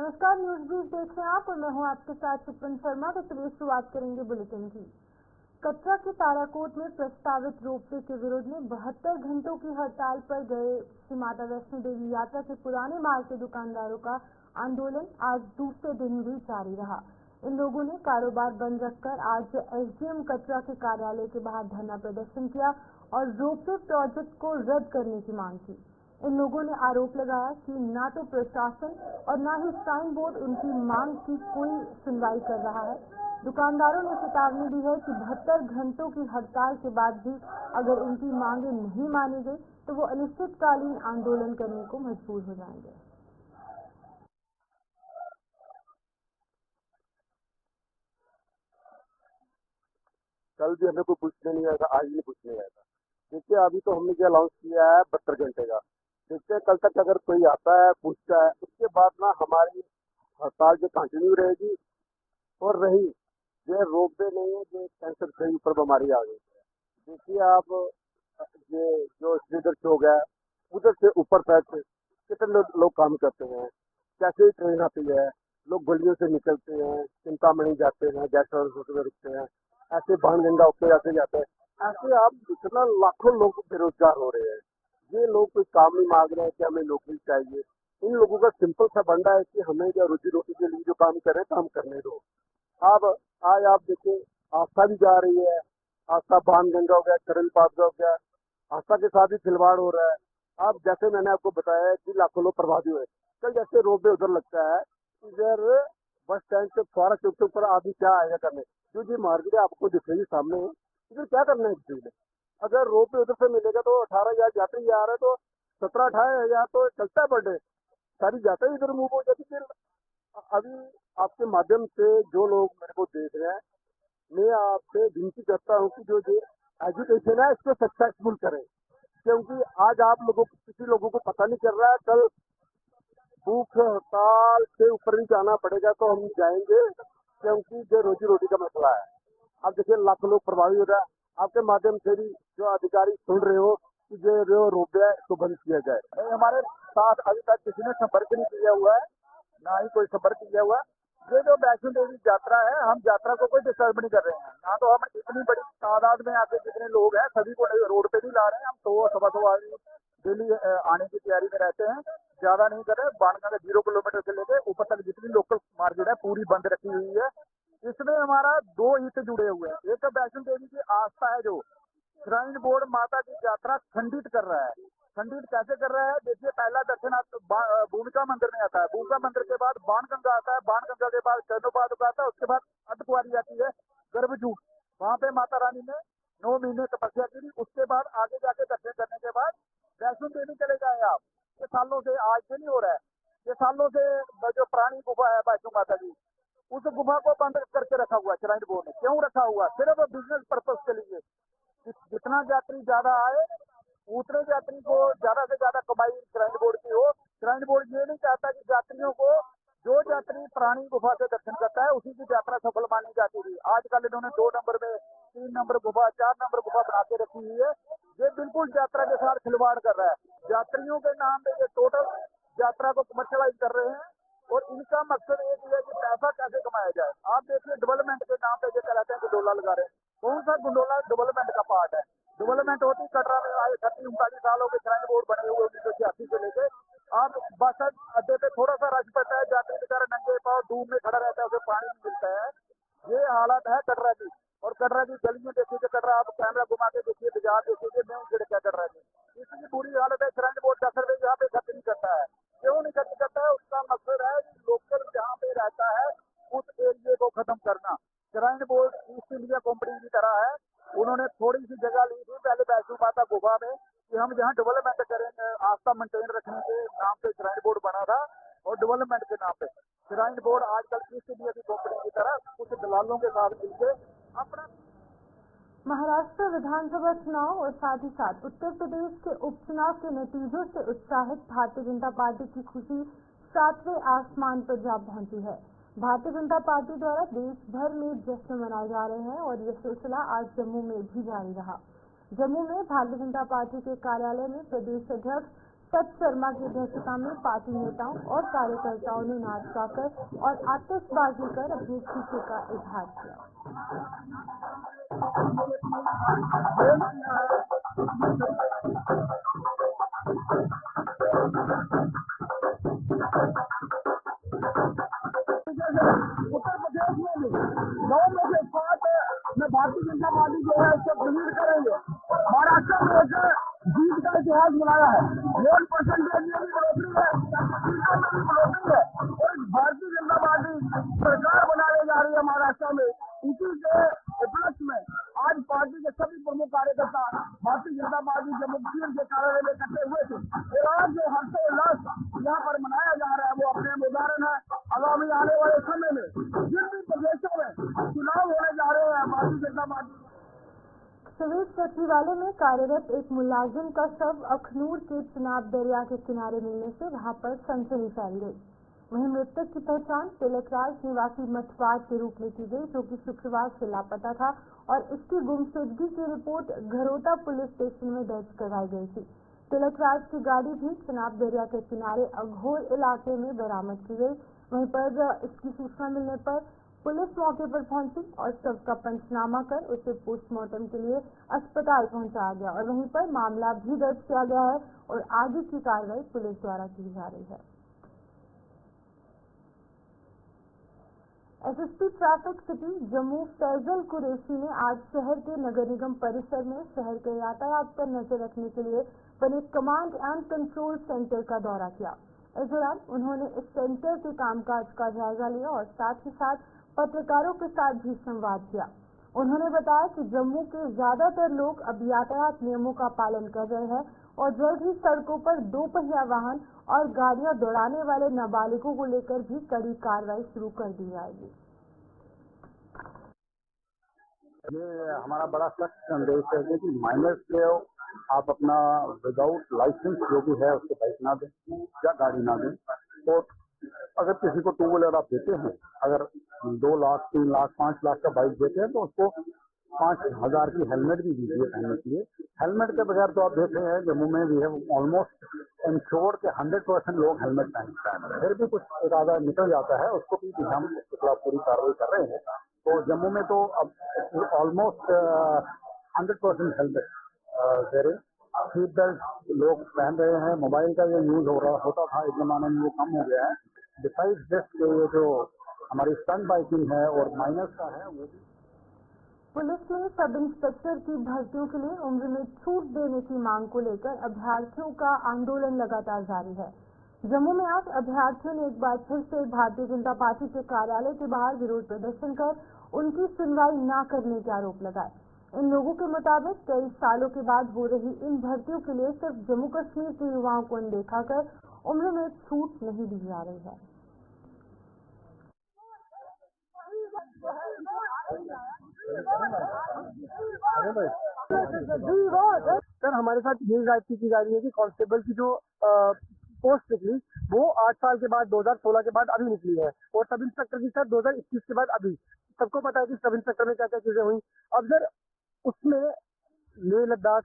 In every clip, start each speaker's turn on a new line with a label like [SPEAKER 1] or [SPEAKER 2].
[SPEAKER 1] नमस्कार, news brief देख रहे हैं आप और मैं हूं आपके साथ सुपन शर्मा। तो चलिए शुरुआत करेंगे बुलेटिन की। कटरा के ताराकोट में प्रस्तावित रोपवे के विरोध में 72 घंटों की हड़ताल पर गए श्री माता वैष्णो देवी यात्रा के पुराने मार्ग के दुकानदारों का आंदोलन आज दूसरे दिन भी जारी रहा। इन लोगों ने कारोबार बंद रखकर आज एसडीएम कटरा के कार्यालय के बाहर धरना प्रदर्शन किया और रोपवे प्रोजेक्ट को रद्द करने की मांग की। इन लोगों ने आरोप लगाया कि न तो प्रशासन और न ही साइन बोर्ड उनकी मांग की कोई सुनवाई कर रहा है। दुकानदारों ने चेतावनी दी है कि 72 घंटों की हड़ताल के बाद भी अगर उनकी मांगें नहीं मानी गई तो वो अनिश्चितकालीन आंदोलन करने को मजबूर हो जाएंगे।
[SPEAKER 2] कल भी हमें कोई पूछने नहीं आया था, आज भी पूछने आया था। देखिए, अभी तो हमने जो अनाउंस किया है 72 घंटे का, देखते हैं कल तक अगर कोई आता है पूछता है, उसके बाद ना हमारी हड़ताल जो कंटिन्यू रहेगी। और रही ये रोपवे नहीं है, जो कैंसर से ऊपर बीमारी आ गई है। देखिए आप, ये जो श्रीधर चौक है उधर से ऊपर तक कितने लोग काम करते हैं, कैसे ट्रेन आती है, लोग गलियों से निकलते हैं, चिंतामणि जाते हैं, गेस्ट हाउस में रुकते हैं, ऐसे बाणगंगा होते ऐसे जाते हैं। ऐसे आप जितना लाखों लोग बेरोजगार हो रहे हैं। ये लोग कोई काम नहीं मांग रहे हैं कि हमें नौकरी चाहिए। इन लोगों का सिंपल सा फंडा है कि हमें जो रोजी रोटी के लिए जो काम कर रहे हैं काम करने दो। अब आज आप देखिए, आस्था भी जा रही है, आस्था बाणगंगा हो गया, करण पादका हो गया, आस्था के साथ ही खिलवाड़ हो रहा है। अब जैसे मैंने आपको बताया कि लाखों लोग प्रभावित हुए। कल जैसे रोपवे उधर लगता है, इधर बस स्टैंड से फुआरा चौक के ऊपर आदमी क्या आएगा करने, जो ये मार्केट है आपको दिख रही सामने, इधर क्या करना है किसी ने। अगर रोपवे उधर से मिलेगा तो 18,000 यात्री आ रहे हैं, तो 17-18 हजार तो चलता है पर डे, सारी यात्रा इधर मूव हो जाती। फिर अभी आपके माध्यम से जो लोग मेरे को देख रहे हैं, मैं आपसे विनती करता हूँ कि जो ये एजुकेशन है इसको सक्सेसफुल करें, क्योंकि आज आप लोगों को, किसी लोगों को पता नहीं चल रहा है, कल भूख हड़ताल से ऊपर भी जाना पड़ेगा तो हम जाएंगे, क्योंकि जो रोजी रोटी का मसला है। अब देखिए लाखों लोग प्रभावित हो रहा है। आपके माध्यम से भी जो अधिकारी सुन रहे हो कि जो रोपवे है इसको बंद किया जाए। हमारे साथ अभी तक किसी ने संपर्क नहीं किया हुआ है, ना ही कोई संपर्क किया हुआ है। ये जो वैष्णो देवी यात्रा है, हम यात्रा को कोई डिस्टर्ब नहीं कर रहे हैं। ना तो हम इतनी बड़ी तादाद में आके जितने लोग हैं सभी को रोड पे नहीं ला रहे हैं। हम 100-125 आदमी डेली आने की तैयारी में रहते हैं, ज्यादा नहीं कर रहे। बाणगंगा 0 किलोमीटर से लेके ऊपर तक जितनी लोकल मार्केट है पूरी बंद रखी हुई है। इसमें हमारा 2 हित जुड़े हुए हैं। एक वैष्णो देवी की आस्था है, जो श्राइन बोर्ड माता की यात्रा खंडित कर रहा है। खंडित कैसे कर रहा है? देखिए, पहला दर्शन भूमिका मंदिर में आता है, भूमिका मंदिर के बाद बाणगंगा आता है, बाणगंगा के बाद चरणोपादुका आता है, उसके बाद अर्धकुंवारी आती है, गर्भजूट। वहां पे माता रानी ने 9 महीने तपस्या की थी। उसके बाद आगे जाके दर्शन करने के बाद वैष्णो देवी चले जाए आप। ये सालों से, आज से नहीं हो रहा है, ये सालों से जो पुरानी गुफा है वैष्णो माता की, उस गुफा को बंद करके रखा हुआ है श्राइन बोर्ड ने। क्यों रखा हुआ? सिर्फ बिजनेस पर्पज के लिए। जितना यात्री ज्यादा आए उतने यात्री को ज्यादा से ज्यादा कमाई श्राइन बोर्ड की हो। श्राइन बोर्ड ये नहीं चाहता कि यात्रियों को, जो यात्री पुरानी गुफा से दर्शन करता है उसी की यात्रा सफल मानी जाती थी। आजकल इन्होंने 2 नंबर में 3 नंबर गुफा, 4 नंबर गुफा बना के रखी हुई है। ये बिल्कुल यात्रा के साथ खिलवाड़ कर रहा है। यात्रियों के नाम पे ये टोटल यात्रा को कमर्शियलाइज कर रहे हैं और इनका मकसद एक ही है कि पैसा कैसे कमाया जाए। आप देखिए, डेवलपमेंट के नाम पे ये कहते हैं कि गंडोला लगा रहे हैं। कौन सा गंडोला डेवलपमेंट का पार्ट है? डेवलपमेंट होती कटरा में आए 30-39 सालों के श्राइन बोर्ड बने हुए 1986 से लेके। आप बस अड्डे पे थोड़ा सा रश पड़ता है, यात्री बेचारा नंगे पाँव धूप में खड़ा रहता है, उसे पानी नहीं मिलता है। ये हालत है कटरा की। और कटरा की गलियां देखिए, कटरा आप कैमरा घुमा के देखिए, बाजार देखिए, मेन सड़क है कटरा की, इतनी बुरी हालत है। श्राइन बोर्ड 10 रुपए यहाँ पे खर्च नहीं करता है। क्यों नहीं खर्च करता है? उसका मकसद है कि लोकल जहाँ पे रहता है उस एरिए को खत्म करना। Shrine board east India company की तरह है। उन्होंने थोड़ी सी जगह ली थी पहले वैष्णो माता गुफा में कि हम जहाँ डेवलपमेंट करेंगे, आस्था मेंटेन रखने के नाम पे श्राइन बोर्ड बना था, और डेवलपमेंट के नाम पे श्राइन बोर्ड आजकल ईस्ट इंडिया की कंपनी की तरह कुछ दलालों के साथ मिलकर अपना।
[SPEAKER 1] महाराष्ट्र विधानसभा चुनाव और साथ ही साथ उत्तर प्रदेश के उपचुनाव के नतीजों से उत्साहित भारतीय जनता पार्टी की खुशी 7वें आसमान पर जा पहुंची है। भारतीय जनता पार्टी द्वारा देश भर में जश्न मनाए जा रहे हैं और यह सिलसिला आज जम्मू में भी जारी रहा। जम्मू में भारतीय जनता पार्टी के कार्यालय में प्रदेश अध्यक्ष सच शर्मा की अध्यक्षता में पार्टी नेताओं और कार्यकर्ताओं ने नाच गाकर और आतिशबाजी कर अपनी खुशी का इजहार किया।
[SPEAKER 2] उत्तर प्रदेश में भी 9 में से 7 में भारतीय जनता पार्टी जो है उसको विलीन करेंगे। महाराष्ट्र में एक जीत का इतिहास बनाया है। वोट परसेंटेज में भी बढ़ोतरी है, सीटों में भी बढ़ोतरी है और भारतीय जनता पार्टी सरकार बनाने जा रही है महाराष्ट्र में। इसी के उपलक्ष्य में आज पार्टी के सभी प्रमुख कार्यकर्ता भारतीय जनता पार्टी जम्मू कश्मीर के कार्यालय में इकट्ठे हुए थे और आज जो हर्षोल्लास यहाँ पर मनाया जा रहा है वो अपने में उदाहरण है। आगामी आने वाले समय में जिन भी प्रदेशों में चुनाव होने जा रहे हैं भारतीय जनता पार्टी
[SPEAKER 1] सिविल सचिवालय में कार्यरत एक मुलाजिम का शव अखनूर के चिनाब दरिया के किनारे मिलने से वहां पर सनसनी फैल गई। वहीं मृतक की पहचान तिलकराज निवासी मठवाड़ के रूप में की गई, जो कि शुक्रवार से लापता था और इसकी गुमशुदगी की रिपोर्ट घरोटा पुलिस स्टेशन में दर्ज करवाई गई थी। तिलकराज की गाड़ी भी चिनाब दरिया के किनारे अघोर इलाके में बरामद की गई। वहीं पर इसकी सूचना मिलने पर पुलिस मौके पर पहुंची और शव का पंचनामा कर उसे पोस्टमार्टम के लिए अस्पताल पहुंचाया गया और वहीं पर मामला भी दर्ज किया गया है और आगे की कार्रवाई पुलिस द्वारा की जा रही है। SSP traffic city Jammu Faisal Qureshi ने आज शहर के नगर निगम परिसर में शहर के यातायात पर नजर रखने के लिए बने कमांड एंड कंट्रोल सेंटर का दौरा किया। इस दौरान उन्होंने इस सेंटर के कामकाज का जायजा लिया और साथ ही साथ पत्रकारों के साथ भी संवाद किया। उन्होंने बताया कि जम्मू के ज्यादातर लोग अब यातायात नियमों का पालन कर रहे हैं और जल्द ही सड़कों पर 2 पहिया वाहन और गाड़ियां दौड़ाने वाले नाबालिगों को लेकर भी कड़ी कार्रवाई शुरू कर दी जाएगी।
[SPEAKER 2] ये हमारा बड़ा सख्त संदेश है कि माइनर्स के आप अपना विदाउट लाइसेंस जो भी है उसको बाइक ना दें या गाड़ी ना दें। तो अगर किसी को 2 व्हीलर आप देते हैं, अगर 2 लाख 3 लाख 5 लाख का बाइक देते हैं तो उसको 5,000 की हेलमेट भी दीजिए पहनने के लिए। हेलमेट के बगैर तो आप देख रहे हैं जम्मू में भी है ऑलमोस्ट इंश्योर के 100% लोग हेलमेट पहनते हैं। फिर भी कुछ एक आधा निकल जाता है, उसको भी हम उसके खिलाफ पूरी कार्रवाई कर रहे हैं। तो जम्मू में तो अब ऑलमोस्ट 100% हेलमेट दे रहे, सीट बेल्ट लोग पहन रहे हैं। मोबाइल का जो यूज होता था इस जमाने में वो कम हो गया है। डिसाइड दिस ये जो हमारी स्टंट बाइकिंग है और माइनर्स का है वो भी।
[SPEAKER 1] पुलिस ने सब इंस्पेक्टर की भर्तियों के लिए उम्र में छूट देने की मांग को लेकर अभ्यर्थियों का आंदोलन लगातार जारी है। जम्मू में आज अभ्यर्थियों ने एक बार फिर से भारतीय जनता पार्टी के कार्यालय के बाहर विरोध प्रदर्शन कर उनकी सुनवाई न करने के आरोप लगाए। इन लोगों के मुताबिक कई सालों के बाद हो रही इन भर्तियों के लिए सिर्फ जम्मू कश्मीर के युवाओं को अनदेखा कर उम्र में छूट नहीं दी जा रही है।
[SPEAKER 3] सर हमारे साथ ये जाति की जा रही है कि कांस्टेबल की जो पोस्ट निकली वो 8 साल के बाद 2016 के बाद अभी निकली है और सब इंस्पेक्टर की सर 2021 के बाद अभी। सबको पता है कि सब इंस्पेक्टर में क्या क्या चीजें हुई। अब सर उसमें लेह लद्दाख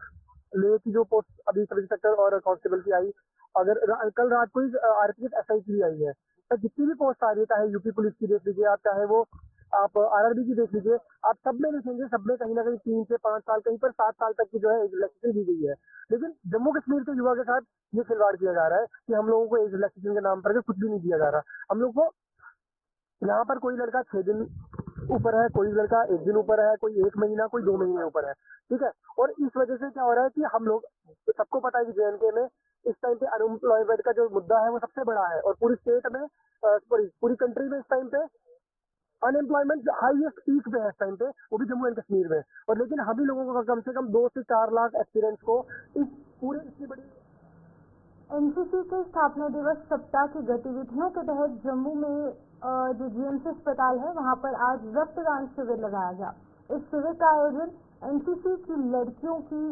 [SPEAKER 3] लेह की जो पोस्ट अभी सब इंस्पेक्टर और कांस्टेबल की आई, अगर कल रात को ही आरपीएफ एसआई की आई है। सर जितनी भी पोस्ट आ रही है, चाहे यूपी पुलिस की देख लीजिए आप, चाहे वो आप आरआरबी की देख लीजिए, आप सब में देखेंगे सब में कहीं ना कहीं 3 से 5 साल कहीं पर 7 साल तक की जो है एज रिलैक्सेशन दी गई है। लेकिन जम्मू कश्मीर के युवा के साथ ये खिलवाड़ किया जा रहा है कि हम लोगों को एज रिलैक्सेशन के नाम पर कुछ भी नहीं दिया जा रहा। हम लोग को यहाँ पर कोई लड़का 6 दिन ऊपर है, कोई लड़का 1 दिन ऊपर है, कोई 1 महीना, कोई 2 महीने ऊपर है, ठीक है। और इस वजह से क्या हो रहा है कि हम लोग, सबको पता है कि जेएनके में इस टाइम पे अनएम्प्लॉयमेंट का जो मुद्दा है वो सबसे बड़ा है और पूरी स्टेट में पूरी कंट्री में इस टाइम पे अनएम्प्लॉयमेंट हाईएस्ट पीक पे है इस टाइम पे, वो भी जम्मू एंड कश्मीर में। और लेकिन हम ही लोगों को कम से कम 2 से 4 लाख एक्सपीरियंस को इस पूरे इतनी बड़ी
[SPEAKER 1] एनसीसी के स्थापना दिवस सप्ताह की गतिविधियों के तहत जम्मू में जो जीएमसी अस्पताल है वहां पर आज रक्तदान शिविर लगाया गया। इस शिविर का आयोजन एनसीसी की लड़कियों की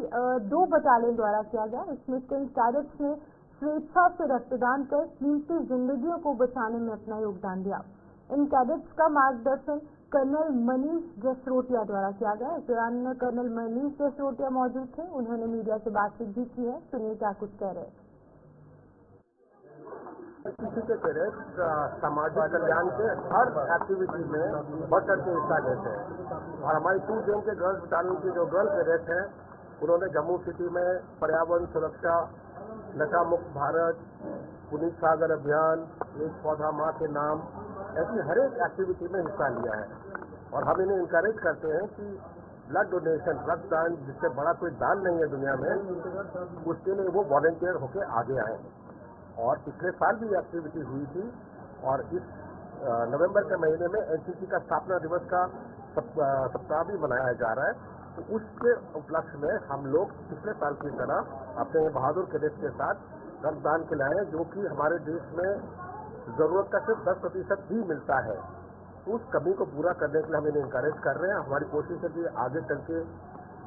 [SPEAKER 1] 2 बटालियन द्वारा किया गया। इसमें कई कैडेट्स ने स्वेच्छा से रक्तदान कर कीमती जिंदगियों को बचाने में अपना योगदान दिया। इन कैडेट्स का मार्गदर्शन कर्नल मनीष जसरोटिया द्वारा किया गया। इस दौरान कर्नल मनीष जसरोटिया मौजूद थे, उन्होंने मीडिया से बातचीत भी की है। सुनिए क्या कुछ कह रहे हैं।
[SPEAKER 2] किसी के तहत सामाजिक कल्याण के हर एक्टिविटी में बढ़ चढ़ के हिस्सा लेते हैं। और हमारी 2 जून के गर्ल्स बटालियन की जो गर्ल कैडेट हैं, उन्होंने जम्मू सिटी में पर्यावरण सुरक्षा, नशा मुक्त भारत, पुनीत सागर अभियान, एक पौधा माँ के नाम, ऐसी हर एक एक्टिविटी में हिस्सा लिया है। और हम इन्हें इंकरेज करते हैं कि ब्लड डोनेशन, रक्तदान, जिससे बड़ा कोई दान नहीं है दुनिया में, उसके लिए वो वॉलंटियर होकर आगे आए। और पिछले साल भी एक्टिविटी हुई थी और इस नवंबर के महीने में एनसीसी का स्थापना दिवस का सप्ताह भी मनाया जा रहा है। तो उसके उपलक्ष्य में हम लोग पिछले साल की तरह अपने बहादुर कैडेट के साथ रक्तदान के लाए, जो कि हमारे देश में जरूरत का सिर्फ 10% ही मिलता है। तो उस कमी को पूरा करने के लिए हम इन्हें इंकरेज कर रहे हैं। हमारी कोशिश है कि आगे चल के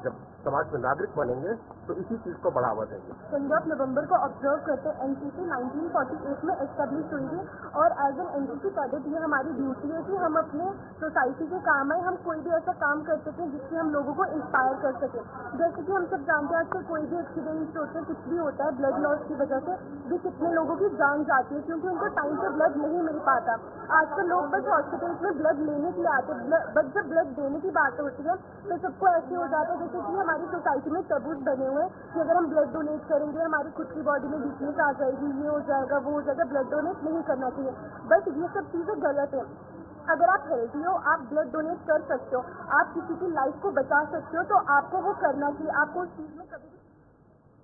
[SPEAKER 2] जब समाज में नागरिक बनेंगे तो इसी चीज को बढ़ावा देंगे।
[SPEAKER 1] पंद्रह नवंबर को ऑब्जर्व करते एनसीसी 1948 में एस्टेब्लिश हुई थी और एज एन एनसीसी कैडेट ये हमारी ड्यूटी है कि हम अपने सोसाइटी के काम आए, हम कोई भी ऐसा काम कर सकें जिससे हम लोगों को इंस्पायर कर सकें। जैसे कि हम सब जानते हैं आजकल कोई भी एक्सीडेंट होते हैं, कुछ भी होता है, ब्लड लॉस की वजह से भी कितने लोगों की जान जाती है क्योंकि उनको टाइम पे ब्लड नहीं मिल पाता। आजकल लोग बस हॉस्पिटल्स में ब्लड लेने के लिए आते हैं, बट जब ब्लड देने की बात होती है तो सबको ऐसे हो जाता है जैसे कि हमारी सोसाइटी में टैबूज बने हुए हैं कि अगर हम ब्लड डोनेट करेंगे हमारी खुद की बॉडी में वीकनेस आ जाएगी, ये हो जाएगा, वो हो जाएगा, ब्लड डोनेट नहीं करना चाहिए। बट ये सब चीजें गलत है। अगर आप हेल्दी हो, आप ब्लड डोनेट कर सकते हो, आप किसी की लाइफ को बचा सकते हो, तो आपको वो करना चाहिए। आपको उस चीज में कभी।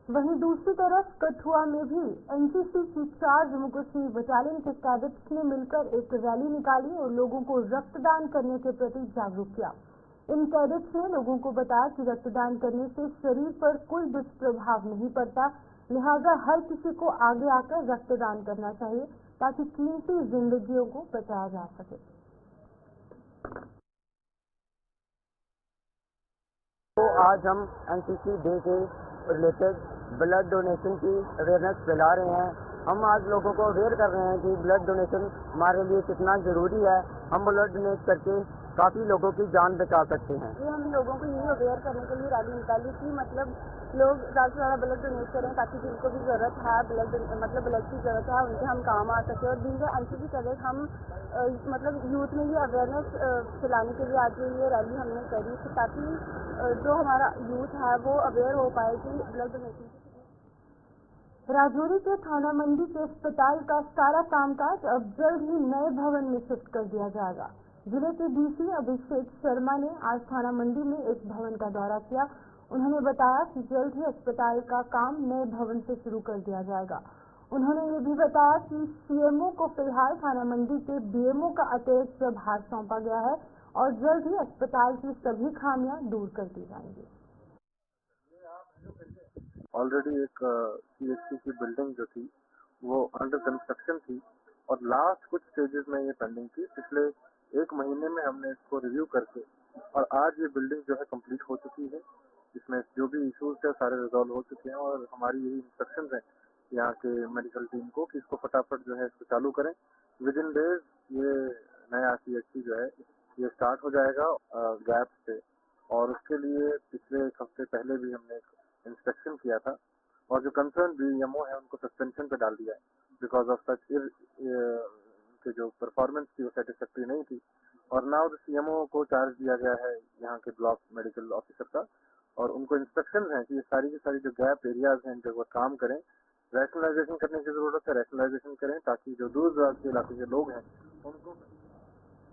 [SPEAKER 1] वहीं दूसरी तरफ कठुआ में भी एनसीसी की 4 जम्मू कश्मीर बटालियन के कैडेट्स ने मिलकर एक रैली निकाली और लोगों को रक्तदान करने के प्रति जागरूक किया। इन कैडेट्स ने लोगों को बताया कि रक्तदान करने से शरीर पर कोई दुष्प्रभाव नहीं पड़ता, लिहाजा हर किसी को आगे आकर रक्तदान करना चाहिए ताकि कीमती जिंदगियों को बचाया जा सके।
[SPEAKER 3] तो आज हम एनसीसी डे के रिलेटेड ब्लड डोनेशन की अवेयरनेस फैला रहे हैं। हम आज लोगों को अवेयर कर रहे हैं कि ब्लड डोनेशन हमारे लिए कितना जरूरी है। हम ब्लड डोनेट करके काफी लोगों की जान बचा सकते हैं।
[SPEAKER 1] ये हम लोगों को यही अवेयर करने के लिए रैली निकाली कि मतलब लोग ज़्यादा से ज़्यादा ब्लड डोनेट करें ताकि जिनको भी जरूरत है ब्लड की जरूरत है उनके हम काम आ सके। और जिनके एनसीसी कैडेट हम मतलब यूथ में ये अवेयरनेस फैलाने के लिए आज ये रैली हमने करी थी ताकि जो हमारा यूथ है वो अवेयर हो पाए कि ब्लड डोनेशन। राजौरी के थाना मंडी के अस्पताल का सारा कामकाज अब जल्द ही नए भवन में शिफ्ट कर दिया जाएगा। जिले के डीसी अभिषेक शर्मा ने आज थाना मंडी में एक भवन का दौरा किया। उन्होंने बताया कि जल्द ही अस्पताल का काम नए भवन से शुरू कर दिया जाएगा। उन्होंने ये भी बताया कि सीएमओ को फिलहाल थाना मंडी के बीएमओ का अतिरिक्त प्रभार सौंपा गया है और जल्द ही अस्पताल की सभी खामियां दूर कर दी जाएंगी।
[SPEAKER 2] ऑलरेडी एक सीएचसी की बिल्डिंग जो थी वो अंडर कंस्ट्रक्शन थी और लास्ट कुछ स्टेजेस में ये पेंडिंग थी। पिछले 1 महीने में हमने इसको रिव्यू करके और आज ये बिल्डिंग जो है कंप्लीट हो चुकी है। इसमें जो भी इश्यूज थे सारे रिजॉल्व हो चुके हैं और हमारी यही इंस्ट्रक्शन है यहाँ के मेडिकल टीम को कि इसको फटाफट जो है इसको चालू करें। विद इन डेज ये नया सीएचसी जो है ये स्टार्ट हो जाएगा गैप से। और उसके लिए पिछले 1 हफ्ते पहले भी हमने इंस्पेक्शन किया था और जो कंसर्न बीएमओ है उनको सस्पेंशन पे डाल दिया है बिकॉज ऑफ सच उनके जो परफॉर्मेंस थी वो सेटिस्फैक्ट्री नहीं थी। और नाउ द सीएमओ को चार्ज दिया गया है यहाँ के ब्लॉक मेडिकल ऑफिसर का और उनको इंस्ट्रक्शन है कि ये सारी की सारी जो गैप एरियाज हैं जो वो काम करें। रैशनलाइजेशन करने की जरूरत है, रैशनलाइजेशन करें ताकि जो दूर दराज के इलाके के लोग हैं उनको।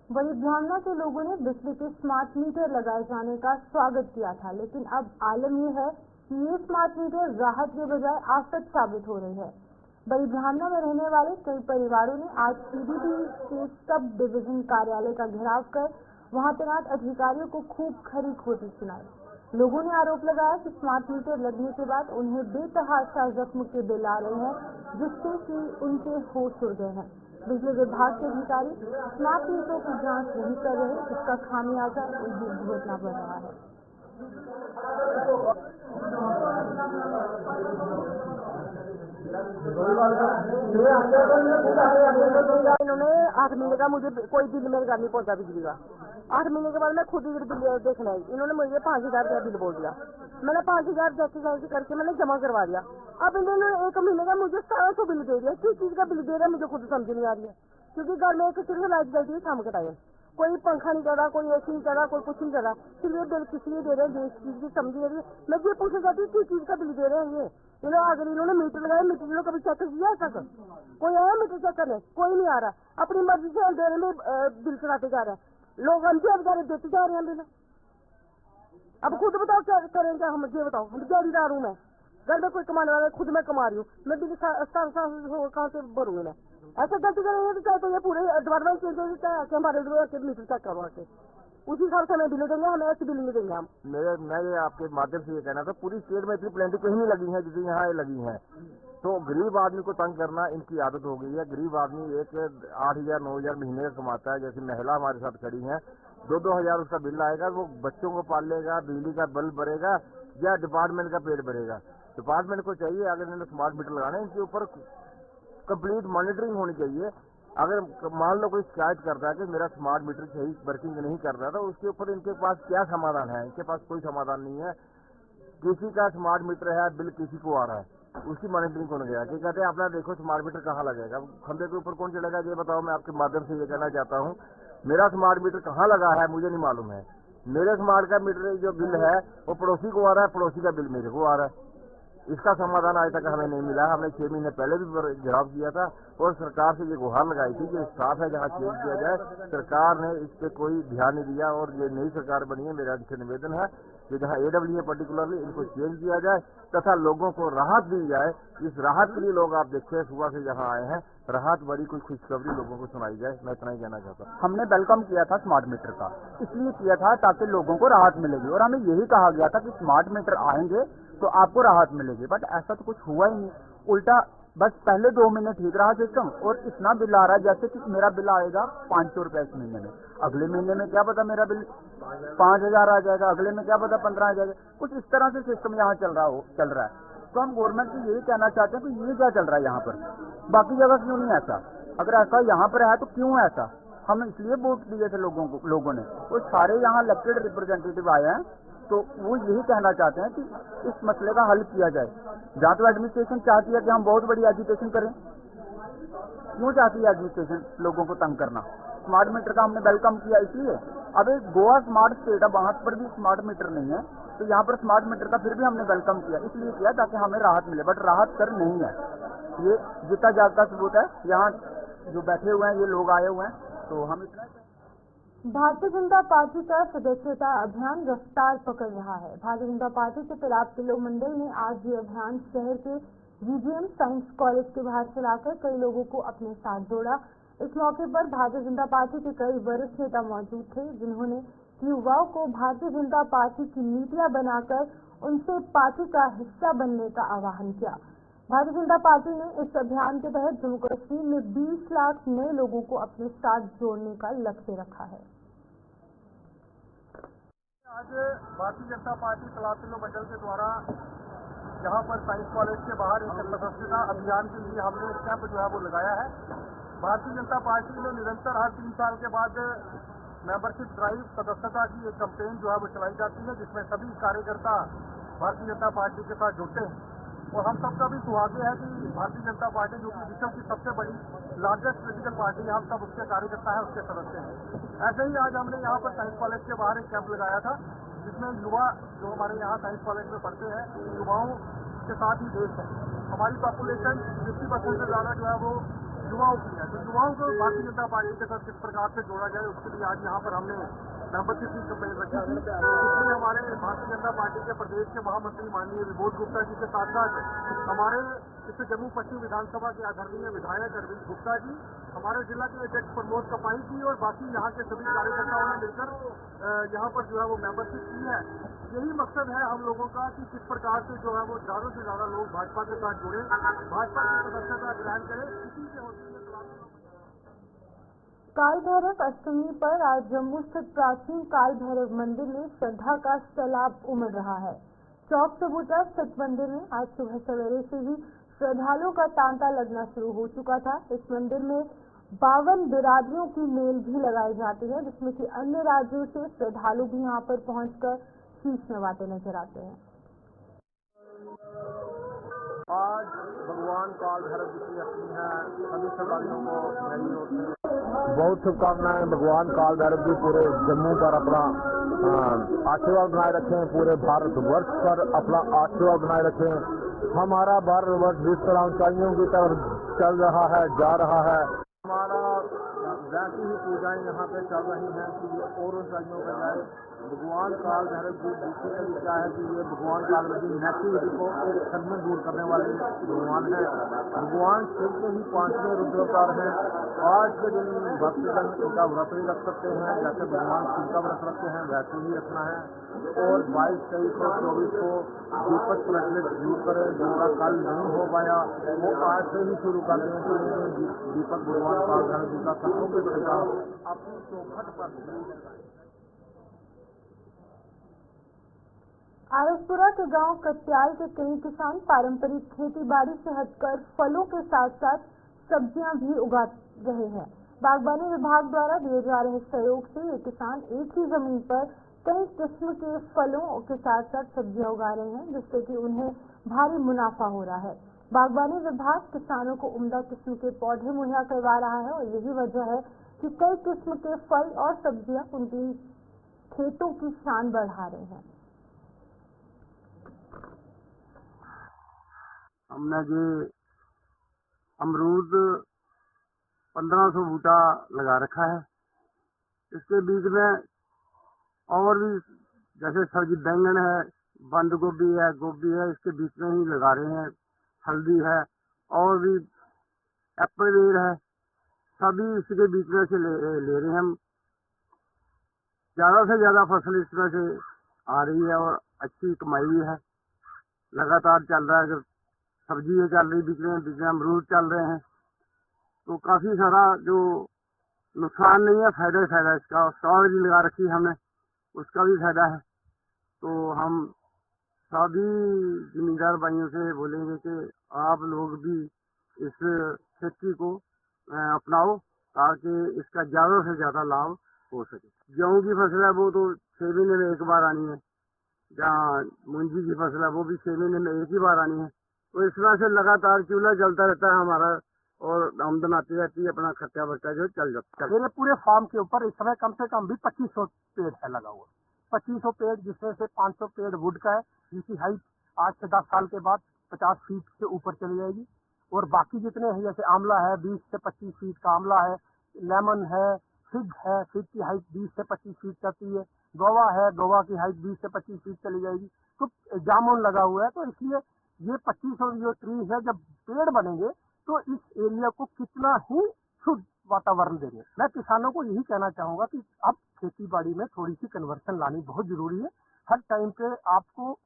[SPEAKER 1] वही ब्राह्मणा के लोगों ने बिजली के स्मार्ट मीटर लगाए जाने का स्वागत किया था, लेकिन अब आलम यह है कि ये स्मार्ट मीटर राहत के बजाय आफत साबित हो रही है। बड़ी ब्राह्मणा में रहने वाले कई परिवारों ने आज पीडीपी के सब डिवीजन कार्यालय का घेराव कर वहां तैनात अधिकारियों को खूब खरी खोटी सुनाई। लोगों ने आरोप लगाया कि स्मार्ट मीटर लगने के बाद उन्हें बेतहाशा जख्म के बिल आ रहे हैं, जिससे कि उनके होश उड़ गए हैं। बिजली विभाग के अधिकारी स्मार्ट मीटरों की जांच नहीं कर रहे, जिसका खामियाजा उन्हें भुगतना पड़ रहा है।
[SPEAKER 3] इन्होंने 8 महीने का मुझे कोई बिल मेरे घर नहीं पहुंचा बिजली का।
[SPEAKER 1] 8 महीने के बाद मैं खुद इधर बिल देखने आई, इन्होंने मुझे 5,000 रुपया बिल बोल दिया। मैंने 5,000 जैसे करके मैंने जमा करवा दिया। अब इन्होंने 1 महीने का मुझे 1700 बिल दे दिया। किस चीज का बिल दे रहा है मुझे खुद समझ नहीं आ रही है, क्योंकि घर में एक सिर्फ लाइट जलती है शाम के टाइम, कोई पंखा नहीं चल रहा, कोई एसी नहीं चल रहा, कोई कुछ नहीं चल रहा। फिर ये बिल किस लिए दे रहे हैं, जिस चीज की समझ नहीं आ रही है। मैं ये पूछना चाहती हूँ किस चीज का बिल दे रहे हैं ये। अगर इन्होंने मीटर लगाया, मीटर ने कभी चेक किया है तक? कोई आया मीटर चेक करने? कोई नहीं आ रहा। अपनी मर्जी से अंधेरे में बिल चलाते जा रहे हैं लोग, हम क्या बेचारे देते जा रहे हैं बिल। अब खुद बताओ क्या करेंगे हम, ये बताओ। हम दिहाड़ीदार हूँ मैं, घर में कोई कमाने वाला, खुद मैं कमा रही हूँ, मैं बिल कहाँ से भरूंगी मैं? ऐसा गलती करेंगे तो चाहे तो ये पूरे डिपार्टमेंट चेंज होगी, चाहे आके हमारे मीटर चेक करो आके, उसी हिसाब से हमें बिल देंगे, हमें ऐसी बिल नहीं देंगे हम।
[SPEAKER 4] मैं ये आपके माध्यम से ये कहना था, पूरी स्टेट में इतनी प्लेंटी कहीं नहीं लगी है जितनी यहाँ लगी है। तो गरीब आदमी को तंग करना इनकी आदत हो गई है। गरीब आदमी एक 8,000 9,000 महीने का कमाता है। जैसे महिला हमारे साथ खड़ी है, 2-2 हजार उसका बिल आएगा, वो बच्चों को पाल लेगा, बिजली का बिल भरेगा या डिपार्टमेंट का पेट भरेगा। डिपार्टमेंट को चाहिए अगर इन्होंने स्मार्ट मीटर लगाने, इनके ऊपर कंप्लीट मॉनिटरिंग होनी चाहिए। अगर मान लो कोई शिकायत करता है कि मेरा स्मार्ट मीटर सही वर्किंग नहीं कर रहा, तो उसके ऊपर इनके पास क्या समाधान है? इनके पास कोई समाधान नहीं है। किसी का स्मार्ट मीटर है, बिल किसी को आ रहा है, उसकी मॉनिटरिंग कौन गया? कि कहते हैं अपना देखो स्मार्ट मीटर कहाँ लगेगा, खंबे के ऊपर कौन चलेगा, ये बताओ। मैं आपके माध्यम से ये कहना चाहता हूँ, मेरा स्मार्ट मीटर कहाँ लगा है मुझे नहीं मालूम है। मेरे स्मार्ट का मीटर जो बिल है वो पड़ोसी को आ रहा है, पड़ोसी का बिल मेरे को आ रहा है। इसका समाधान आज तक हमें नहीं मिला। हमने 6 महीने पहले भी जवाब दिया था और सरकार से ये गुहार लगाई थी कि स्टाफ है जहाँ चेंज किया जाए। सरकार ने इस पे कोई ध्यान नहीं दिया और ये नई सरकार बनी है, मेरा इनसे निवेदन है कि जहाँ AW है पर्टिकुलरली इनको चेंज किया जाए तथा लोगों को राहत दी जाए। इस राहत के लिए लोग आप देखते सुबह से जहाँ आए हैं, राहत बड़ी कोई खुशखबरी लोगों को सुनाई जाए। मैं इतना ही कहना चाहता हूँ।
[SPEAKER 3] हमने वेलकम किया था स्मार्ट मीटर का, इसलिए किया था ताकि लोगों को राहत मिलेगी, और हमें यही कहा गया था कि स्मार्ट मीटर आएंगे तो आपको राहत मिलेगी। बट ऐसा तो कुछ हुआ ही नहीं, उल्टा बस पहले 2 महीने ठीक रहा सिस्टम और इतना बिल आ रहा है जैसे कि मेरा बिल आएगा 500 रुपए इस महीने में, अगले महीने में क्या पता मेरा बिल 5,000 आ जाएगा, अगले में क्या पता 15 आ जाएगा। कुछ इस तरह से सिस्टम यहाँ चल रहा है। तो हम गवर्नमेंट से यही कहना चाहते हैं कि ये क्या चल रहा है यहाँ पर, बाकी जगह क्यों नहीं ऐसा? अगर ऐसा यहाँ पर है तो क्यों ऐसा? हम इसलिए वोट दिए थे लोगों ने, वो सारे यहाँ इलेक्टेड रिप्रेजेंटेटिव आए हैं, तो वो यही कहना चाहते हैं कि इस मसले का हल किया जाए। जहाँ तो एडमिनिस्ट्रेशन चाहती है कि हम बहुत बड़ी एजुकेशन करें, क्यों चाहती है एडमिनिस्ट्रेशन लोगों को तंग करना? स्मार्ट मीटर का हमने वेलकम किया इसलिए। अब एक गोवा स्मार्ट स्टेट है, वहां पर भी स्मार्ट मीटर नहीं है, तो यहाँ पर स्मार्ट मीटर का फिर भी हमने वेलकम किया, इसलिए किया ताकि हमें राहत मिले। बट राहत कर नहीं है, ये जीता जागता सबूत है। यहाँ जो बैठे हुए हैं ये लोग आए हुए हैं, तो हम इतना।
[SPEAKER 1] भारतीय जनता पार्टी का सदस्यता अभियान रफ्तार पकड़ रहा है। भारतीय जनता पार्टी के तिलाब तिलो मंडल ने आज ये अभियान शहर के GGM साइंस कॉलेज के बाहर चलाकर कई लोगों को अपने साथ जोड़ा। इस मौके पर भारतीय जनता पार्टी के कई वरिष्ठ नेता मौजूद थे, जिन्होंने युवाओं को भारतीय जनता पार्टी की नीतियां बनाकर उनसे पार्टी का हिस्सा बनने का आह्वान किया। भारतीय जनता पार्टी ने इस अभियान के तहत जम्मू कश्मीर में 20 लाख नए लोगों को अपने साथ जोड़ने का लक्ष्य रखा है।
[SPEAKER 3] आज भारतीय जनता पार्टी तिलाब तिलो मंडल के द्वारा यहाँ पर साइंस कॉलेज के बाहर एक सदस्यता अभियान के लिए हमने एक कैंप जो है वो लगाया है। भारतीय जनता पार्टी ने निरंतर हर 3 साल के बाद मेंबरशिप ड्राइव सदस्यता की एक कैंपेन जो है वो चलाई जाती है, जिसमें सभी कार्यकर्ता भारतीय जनता पार्टी के साथ जुड़ते हैं। और हम सबका भी सौभाग्य है कि भारतीय जनता पार्टी जो कि विश्व की सबसे बड़ी लार्जेस्ट पॉलिटिकल पार्टी है, हम सब उसके कार्यकर्ता हैं, उसके सदस्य हैं। ऐसे ही आज हमने यहाँ पर साइंस कॉलेज के बाहर एक कैंप लगाया था, जिसमें युवा जो हमारे यहाँ साइंस कॉलेज में पढ़ते हैं, युवाओं के साथ ही देश है। हमारी पॉपुलेशन 50% से ज़्यादा जो है वो युवाओं की है। तो युवाओं को भारतीय जनता पार्टी के साथ किस प्रकार से जोड़ा जाए, उसके लिए आज यहाँ पर हमने मेंबरशिप की कैंपेन रखी थी। इसमें हमारे भारतीय जनता पार्टी के प्रदेश के महामंत्री माननीय विबोध गुप्ता जी के साथ साथ हमारे इस जम्मू पश्चिम विधानसभा के आदरणीय विधायक अरविंद गुप्ता जी, हमारे जिला के अध्यक्ष प्रमोद कपाई जी और बाकी यहाँ के सभी कार्यकर्ताओं ने मिलकर यहाँ पर जो है वो मेंबरशिप की है। यही मकसद है हम लोगों का कि किस प्रकार से जो है वो ज़्यादा से ज़्यादा लोग भाजपा के साथ जुड़े, भाजपा की सदस्यता ग्रहण करें। इसी के होते
[SPEAKER 1] काल भैरव अष्टमी पर आज जम्मू स्थित प्राचीन काल भैरव मंदिर में श्रद्धा का सैलाब उमड़ रहा है। चौक चबूतरा स्थित मंदिर में आज सुबह सवेरे से ही श्रद्धालुओं का तांता लगना शुरू हो चुका था। इस मंदिर में 52 बिरादरियों की मेल भी लगाई जाती है, जिसमें कि अन्य राज्यों से श्रद्धालु भी यहाँ पर पहुंचकर शीश नवाते नजर आते हैं।
[SPEAKER 4] आज भगवान काल भैरव जी की अष्टमी है। सभी श्रद्धालुओं को मेरी ओर से बहुत शुभकामनाएं। भगवान काल भैरव जी पूरे जम्मू पर अपना आशीर्वाद बनाए रखें, पूरे भारतवर्ष पर अपना आशीर्वाद बनाए रखें। हमारा भारतवर्ष जिस तरह ऊंचाइयों की तरफ चल रहा है, जा रहा है, हमारा वैसी ही पूजाएं यहाँ पे चल रही हैं कि ये और ऊंचाइयों पर जाए। भगवान काल भैरव जी बेसिकली क्या है कि ये भगवान काल भैरव जी नेगेटिविटी को एक क्षण में दूर करने वाले भगवान है। भगवान शिव के ही 5वें रुद्रावतार हैं। आज के दिन भक्तजन इनका व्रत भी रख सकते हैं, जैसे भगवान शिव का व्रत रखते हैं वैसे ही रखना है। और 22, 23 और 24 को दीपक प्रज्वलित जरूर करें। जिनका कल नहीं हो पाया वो आज से ही शुरू कर दें कि दीपक भगवान काल भैरव जी का सबों के प्रकार अपनी चौखट पर।
[SPEAKER 1] आरसपुरा के गांव कत्याल के कई किसान पारंपरिक खेती बाड़ी से हटकर फलों के साथ साथ सब्जियां भी उगा रहे हैं। बागवानी विभाग द्वारा दिए जा रहे सहयोग से ये किसान एक ही जमीन पर कई किस्म के फलों के साथ साथ सब्जियां उगा रहे हैं, जिससे कि उन्हें भारी मुनाफा हो रहा है। बागवानी विभाग किसानों को उम्दा किस्म के पौधे मुहैया करवा रहा है और यही वजह है कि कई किस्म के फल और सब्जियां उनकी खेतों की शान बढ़ा रहे हैं।
[SPEAKER 2] हमने जी अमरूद 1500 बूटा लगा रखा है। इसके बीच में और भी जैसे सब्जी बैंगन है, बंद गोभी है, गोभी है, इसके बीच में ही लगा रहे हैं। हल्दी है और भी एप्पल बेर है, सभी इसके बीच में से ले रहे हैं हम। ज़्यादा से ज़्यादा फसल इसमें से आ रही है और अच्छी कमाई भी है। लगातार चल रहा है। सब्जी चल रही बीच में अमरूद चल रहे हैं, तो काफ़ी सारा जो नुकसान नहीं है, फायदा ही फायदा इसका। स्ट्रॉबेरी लगा रखी है हमने, उसका भी फायदा है। तो हम सभी जिम्मेदार भाइयों से बोलेंगे कि आप लोग भी इस खेती को अपनाओ ताकि इसका ज़्यादा से ज़्यादा लाभ हो सके। गेहूँ की फसल है वो तो 6 महीने में एक बार आनी है, जहाँ मूंजी की फसल है वो भी 6 महीने में एक ही बार आनी है। तो इस तरह से लगातार चूल्हा जलता रहता है हमारा और आमदन आती रहती है, अपना खर्चा बर्चा जो चल जाता है।
[SPEAKER 3] मेरे पूरे फार्म के ऊपर इस समय कम से कम भी 2500 पेड़ है लगा हुआ। 2500 पेड़, जिसमें से 500 पेड़ वुड का है, जिसकी हाइट आज से 10 साल के बाद 50 फीट से ऊपर चली जाएगी। और बाकी जितने हैं जैसे आंवला है 20 से 25 फीट का आंवला है, लेमन है, फिग है, फिग की हाइट 20 से 25 फीट जाती है, गोवा है, गोवा की हाइट 20 से 25 फीट चली जाएगी। तो जामुन लगा हुआ है। तो इसलिए ये 2500 जो ट्री है जब पेड़ बनेंगे तो इस एरिया को कितना ही शुद्ध वातावरण देंगे। मैं किसानों को यही कहना चाहूंगा कि अब खेती बाड़ी में थोड़ी सी कन्वर्सन लानी बहुत जरूरी है। हर टाइम पे आपको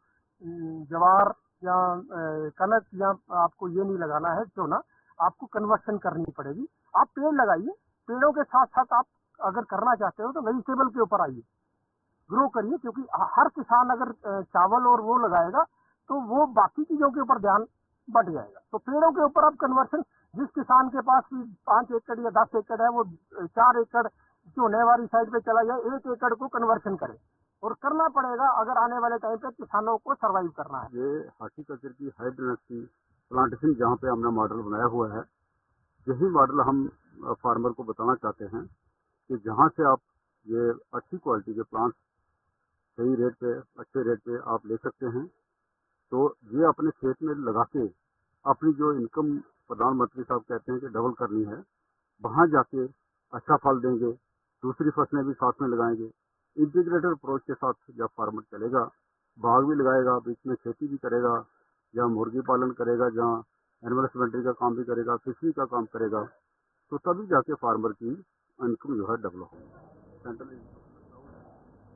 [SPEAKER 3] ज्वार या कनक या आपको ये नहीं लगाना है चोना, आपको कन्वर्सन करनी पड़ेगी। आप पेड़ लगाइए, पेड़ों के साथ साथ आप अगर करना चाहते हो तो वेजिटेबल के ऊपर आइए, ग्रो करिए, क्योंकि हर किसान अगर चावल और वो लगाएगा तो वो बाकी चीजों के ऊपर ध्यान बढ़ जाएगा। तो पेड़ों के ऊपर आप कन्वर्सन, जिस किसान के पास 5 एकड़ या 10 एकड़ है वो 4 एकड़ झोने वाली साइड पे चला जाए, 1 एकड़ को कन्वर्सन करे। और करना पड़ेगा अगर आने वाले टाइम पे किसानों को सर्वाइव करना है।
[SPEAKER 2] ये हॉर्टिकल्चर की हाइड्रोनेस्टी प्लांटेशन जहाँ पे हमने मॉडल बनाया हुआ है, यही मॉडल हम फार्मर को बताना चाहते हैं कि जहाँ से आप ये अच्छी क्वालिटी के प्लांट्स सही रेट पे, अच्छे रेट पे आप ले सकते हैं। तो ये अपने खेत में लगा के अपनी जो इनकम प्रधानमंत्री साहब कहते हैं कि डबल करनी है, वहाँ जाके अच्छा फल देंगे, दूसरी फसलें भी साथ में लगाएंगे। इंटीग्रेटेड अप्रोच के साथ जब फार्मर चलेगा, बाग भी लगाएगा, बीच में खेती भी करेगा, जहाँ मुर्गी पालन करेगा, जहाँ एनिमल हस्बेंड्री का काम भी करेगा, फिशरी का काम करेगा, तो तभी जाके फार्मर की इनकम जो है डेवलप होगी।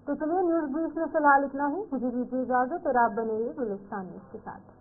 [SPEAKER 1] तो चलिए न्यूज़ ब्रीफ में फिलहाल इतना ही। मुझे दीजिए इजाजत और आप बने रहिए गुलिस्तान न्यूज़ के साथ।